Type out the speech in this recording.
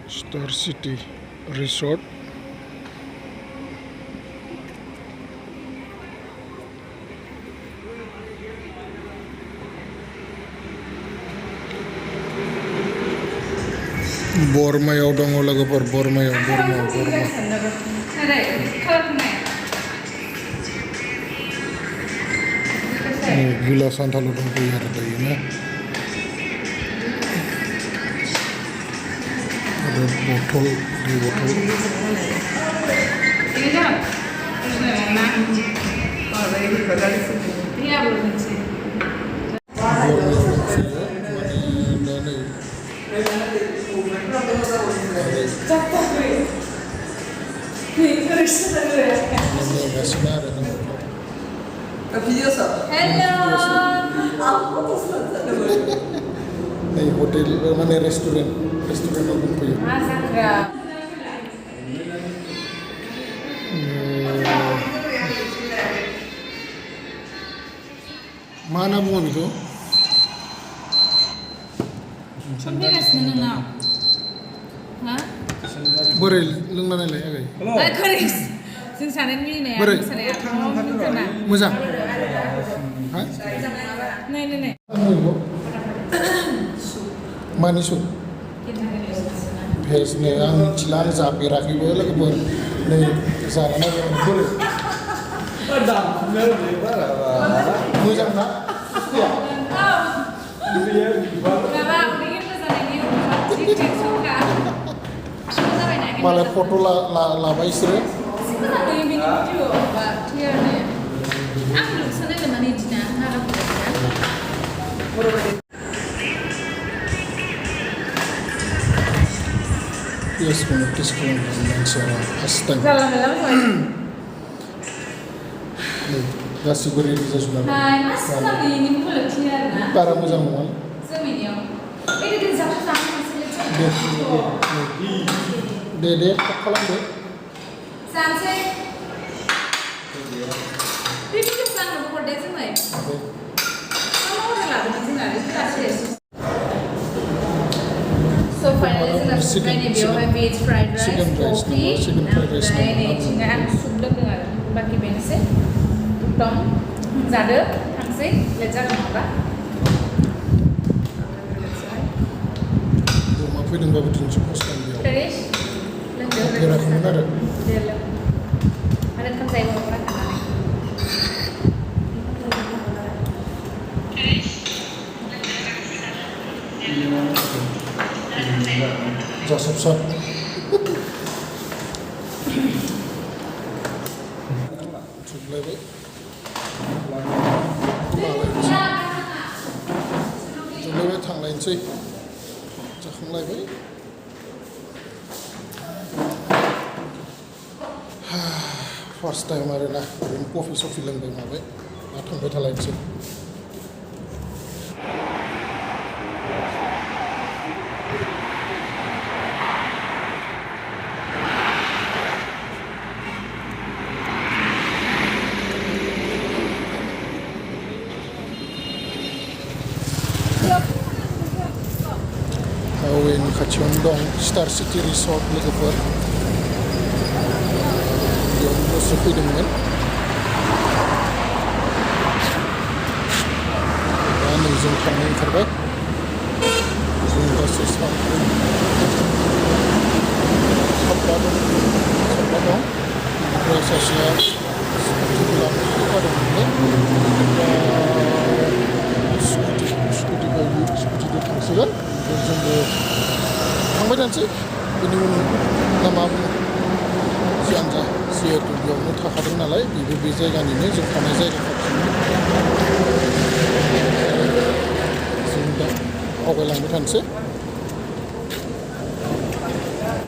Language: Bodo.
Star City Resort. Barmayao dong logofor Barmayao Barma. Gila santal dong punya ada ini. Ada botol di botol. Ini kan? Iya belum sih. Hotel mana restoran open punya. Mana bukan itu? Berai, leng mana lagi agak? Karis, singsaran ini nih. Berai, muzang. Nih. Manis tu. Pes ni ang cilan zapi raki boleh ke ber. Ni sana ni boleh. Muzang nak? Ya. Malah foto la baik sih. Yes, menulis kemudian secara asisten. Gasi beri di sana. Mas lagi ini boleh clear na? Para muzang mana? Seminyo. Ini di sana masih Dede, kalau dede. Sanse. Ini tu kan nomor desa mai. Kamu orang lalu macam mana? Itu kasih. So finally, veg fried rice, coffee, and chingan soup dengan baki benese. Uttam, zada, thangse, lezat apa? Apa yang bawa tunjuk poskan dia? Terus, Dia nak mana ada? dia. Ada kan saya bawa orang kan? Jasihorbai. Khlmbai. Khlmbai thang lain sih. Khlmbai. First time ada lah. Coffee so film dah macam ni. Thang bai thang lain sih. Kawin kacondong Star City Resort logofor. Yang sepi dengan. Dan zoom kami terbaik. Zoom proses kami. Sebab prosesnya seperti dalam pada ini. Seperti baju seperti itu tersegar. Jumbo khlmbai dan sih ini nama siapa sih itu yang mudah kadang nalai ibu bisa kan ini jumpa saya sudah awal yang mudah sih